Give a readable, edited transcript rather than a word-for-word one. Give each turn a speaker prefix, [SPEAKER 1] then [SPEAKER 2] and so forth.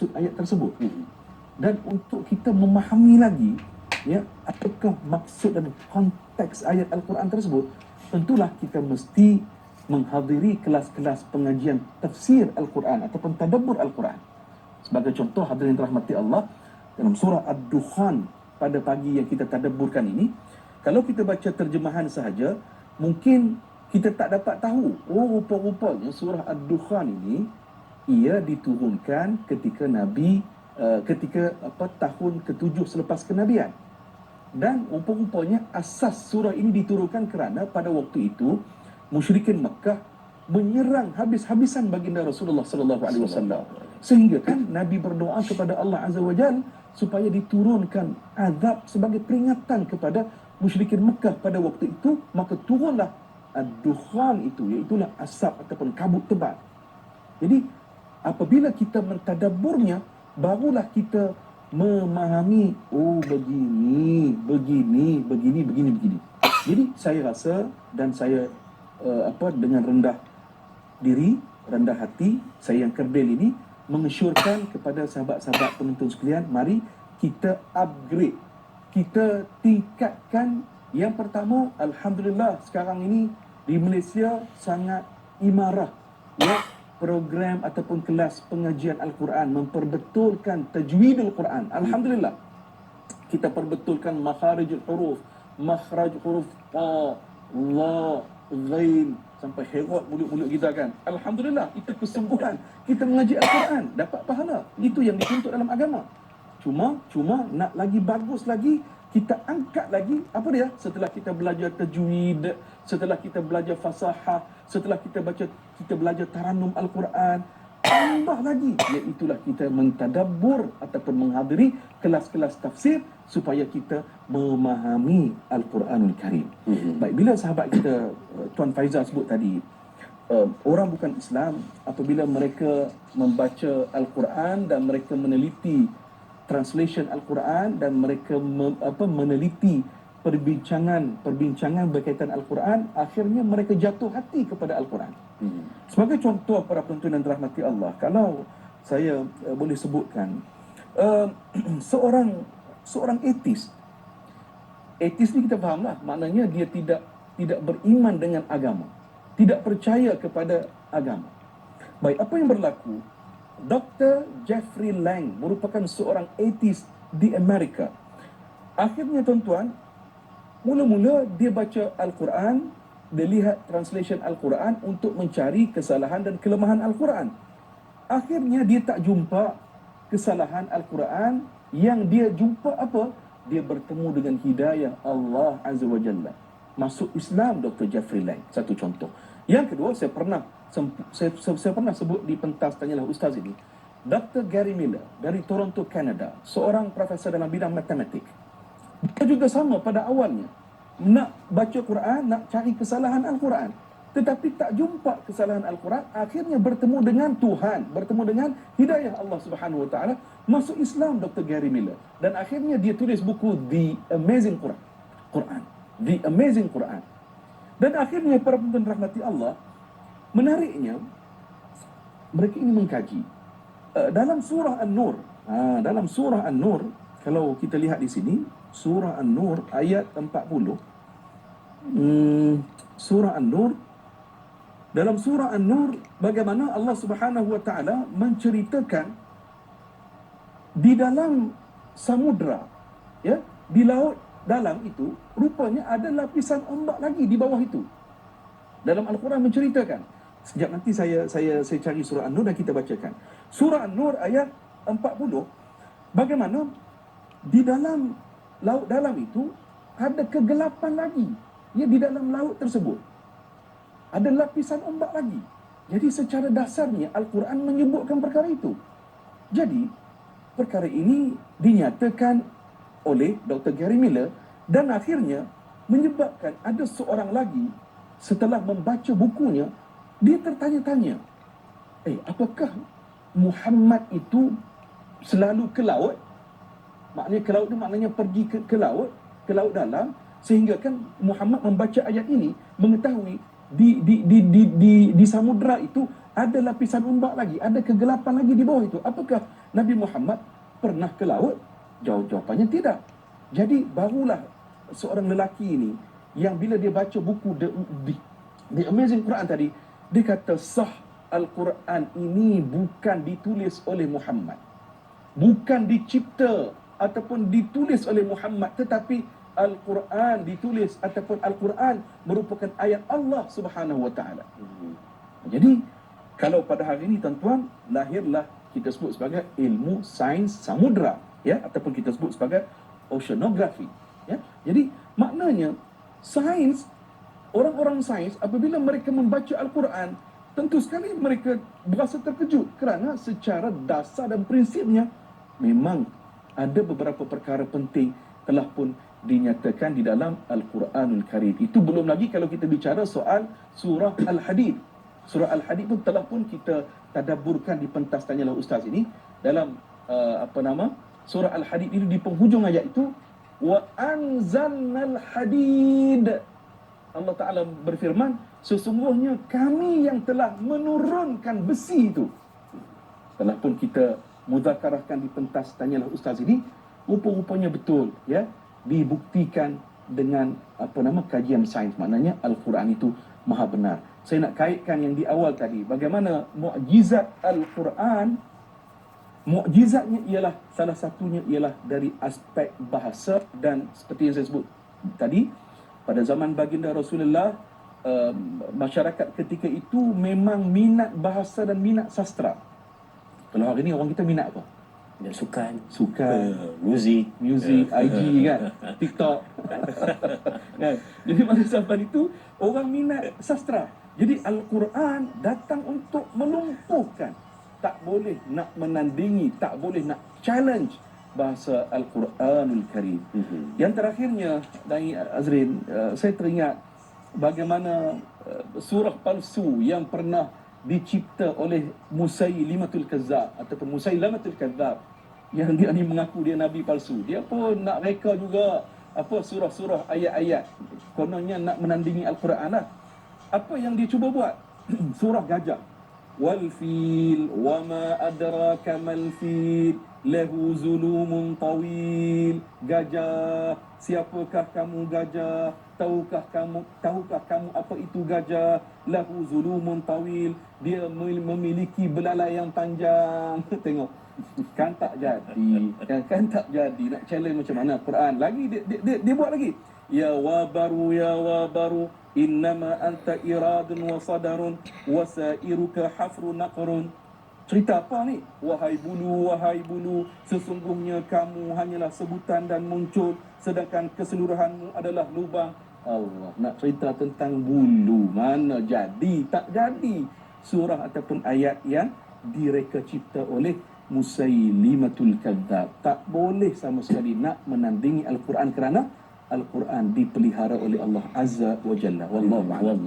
[SPEAKER 1] maksud ayat tersebut. Dan untuk kita memahami lagi, ya, apakah maksud dan konteks ayat Al-Quran tersebut, tentulah kita mesti menghadiri kelas-kelas pengajian tafsir Al-Quran ataupun tadabbur Al-Quran. Sebagai contoh, hadirin rahmati Allah, dalam surah Ad-Dukhan pada pagi yang kita tadabburkan ini, kalau kita baca terjemahan sahaja, mungkin kita tak dapat tahu, rupa-rupanya surah Ad-Dukhan ini ia diturunkan ketika Nabi tahun ke-7 selepas kenabian. Dan rupa-rupanya asas surah ini diturunkan kerana pada waktu itu musyrikin Makkah menyerang habis-habisan baginda Rasulullah sallallahu alaihi wasallam. Sehingga kan Nabi berdoa kepada Allah Azza wa Jalla supaya diturunkan azab sebagai peringatan kepada musyrikin Makkah pada waktu itu, maka turunlah Ad-Dukhan itu, iaitulah asap ataupun kabut tebal. Jadi apabila kita mentadabburnya, barulah kita memahami, begini. Jadi saya rasa dan saya dengan rendah diri, rendah hati, saya yang kerdil ini mengesyorkan kepada sahabat-sahabat penonton sekalian, mari kita upgrade, kita tingkatkan. Yang pertama, alhamdulillah sekarang ini di Malaysia sangat imarah, ya, program ataupun kelas pengajian Al-Quran memperbetulkan tajwidul Quran. Alhamdulillah. Kita perbetulkan makharijul huruf, makhraj huruf ta, la, ghain, sampai herot mulut-mulut kita kan. Alhamdulillah, itu kesungguhan kita mengaji Al-Quran, dapat pahala. Itu yang dituntut dalam agama. Cuma nak lagi bagus lagi, kita angkat lagi apa dia? Setelah kita belajar tajwid, setelah kita belajar fasahah, setelah kita belajar tarannum Al-Quran, tambah lagi, iaitulah kita mentadabbur ataupun menghadiri kelas-kelas tafsir supaya kita memahami Al-Quranul Karim. Baik, bila sahabat kita Tuan Faizal sebut tadi, orang bukan Islam apabila mereka membaca Al-Quran dan mereka meneliti translation Al-Quran dan mereka meneliti perbincangan berkaitan Al-Quran, akhirnya mereka jatuh hati kepada Al-Quran. Sebagai contoh para penonton yang dirahmati Allah, kalau saya boleh sebutkan, seorang ateis ni kita fahamlah, maknanya dia tidak beriman dengan agama, tidak percaya kepada agama. Baik, apa yang berlaku? Dr. Jeffrey Lang merupakan seorang ateis di Amerika. Akhirnya tuan-tuan, mula-mula dia baca Al-Quran, dia lihat translation Al-Quran untuk mencari kesalahan dan kelemahan Al-Quran. Akhirnya dia tak jumpa kesalahan Al-Quran, yang dia jumpa apa? Dia bertemu dengan hidayah Allah Azza wa Jalla. Masuk Islam Dr. Jeffrey Lang, satu contoh. Yang kedua, saya pernah sebut di pentas Tanyalah Ustaz ini, Dr. Gary Miller dari Toronto, Canada, seorang profesor dalam bidang matematik. Dia juga sama pada awalnya, nak baca Quran, nak cari kesalahan Al-Quran, tetapi tak jumpa kesalahan Al-Quran. Akhirnya bertemu dengan Tuhan, bertemu dengan hidayah Allah Subhanahu Wa Taala, masuk Islam Dr. Gary Miller, dan akhirnya dia tulis buku The Amazing Quran, The Amazing Quran. Dan akhirnya para penonton rahmati Allah, menariknya mereka ini mengkaji dalam surah An-Nur. Dalam surah An-Nur, kalau kita lihat di sini, surah An-Nur ayat 40. Surah An-Nur, dalam surah An-Nur, bagaimana Allah Subhanahu Wa Taala menceritakan di dalam samudra, ya, di laut dalam itu rupanya ada lapisan ombak lagi di bawah itu. Dalam Al-Quran menceritakan. Sekejap nanti saya cari surah An-Nur dan kita bacakan. Surah An-Nur ayat 40, bagaimana di dalam laut dalam itu ada kegelapan lagi. Ya, di dalam laut tersebut ada lapisan ombak lagi. Jadi secara dasarnya Al-Quran menyebutkan perkara itu. Jadi perkara ini dinyatakan oleh Dr. Gary Miller, dan akhirnya menyebabkan ada seorang lagi setelah membaca bukunya, dia tertanya-tanya, apakah Muhammad itu selalu ke laut? Maknanya ke laut itu maknanya pergi ke laut dalam, sehingga kan Muhammad membaca ayat ini mengetahui di samudra itu ada lapisan ombak lagi, ada kegelapan lagi di bawah itu. Apakah Nabi Muhammad pernah ke laut? Jawapannya tidak. Jadi barulah seorang lelaki ini yang bila dia baca buku The Amazing Quran tadi, dia kata sah Al-Quran ini bukan ditulis oleh Muhammad, bukan dicipta ataupun ditulis oleh Muhammad, tetapi Al-Quran ditulis ataupun Al-Quran merupakan ayat Allah Subhanahu Wa Taala. Jadi kalau pada hari ini tuan-tuan, lahirlah kita sebut sebagai ilmu sains samudra, ya, ataupun kita sebut sebagai oceanografi, ya. Jadi maknanya sains, orang-orang sains apabila mereka membaca Al-Quran, tentu sekali mereka berasa terkejut kerana secara dasar dan prinsipnya memang ada beberapa perkara penting telah pun dinyatakan di dalam Al-Quranul Karim. Itu belum lagi kalau kita bicara soal surah Al-Hadid. Surah Al-Hadid pun telah pun kita tadabburkan di pentas Tanyalah Ustaz ini dalam surah Al-Hadid ini di penghujung ayat itu, wa anzalnal hadid. Allah Ta'ala berfirman, sesungguhnya kami yang telah menurunkan besi itu. Setelah pun kita muzakarahkan di pentas Tanyalah Ustaz ini, rupa-rupanya betul, ya, dibuktikan dengan kajian sains. Maknanya Al-Quran itu maha benar. Saya nak kaitkan yang di awal tadi, bagaimana mukjizat Al-Quran. Mukjizatnya ialah, salah satunya ialah dari aspek bahasa, dan seperti yang saya sebut tadi, pada zaman baginda Rasulullah, masyarakat ketika itu memang minat bahasa dan minat sastra. Kalau hari ni orang kita minat apa?
[SPEAKER 2] Dan sukan,
[SPEAKER 1] muzik, IG kan, TikTok. Kan? Jadi pada zaman itu orang minat sastra. Jadi Al-Quran datang untuk melumpuhkan, tak boleh nak menandingi, tak boleh nak challenge bahasa Al-Quranul Karim. Yang terakhirnya, Dai Azrin, saya teringat bagaimana surah palsu yang pernah dicipta oleh Musailamatul Kazzab ataupun Musailamatul Kazzab, yang dia ni mengaku dia nabi palsu. Dia pun nak reka juga surah-surah ayat-ayat, kononnya nak menandingi Al-Quran lah. Apa yang dia cuba buat? Surah gajah. Wal fil wa ma adraka mal fil lahu zulumun tawil. Gajah, siapakah kamu gajah? Tahukah kamu apa itu gajah? Lahu zulumun tawil, dia memiliki belalai yang panjang. Tengok, kan tak jadi nak challenge macam mana Quran. Lagi dia buat lagi, ya wabaru innama anta iradun wa sadarun wasairuka hafru naqrun. Cerita apa ni? Wahai bulu, sesungguhnya kamu hanyalah sebutan dan muncul, sedangkan keseluruhanmu adalah lubang. Allah nak cerita tentang bulu, mana jadi? Tak jadi. Surah ataupun ayat yang direka cipta oleh Musailamatul Kadzab. Tak boleh sama sekali nak menandingi Al-Quran kerana Al-Quran dipelihara oleh Allah Azza wa Jalla. Wallahu a'lam.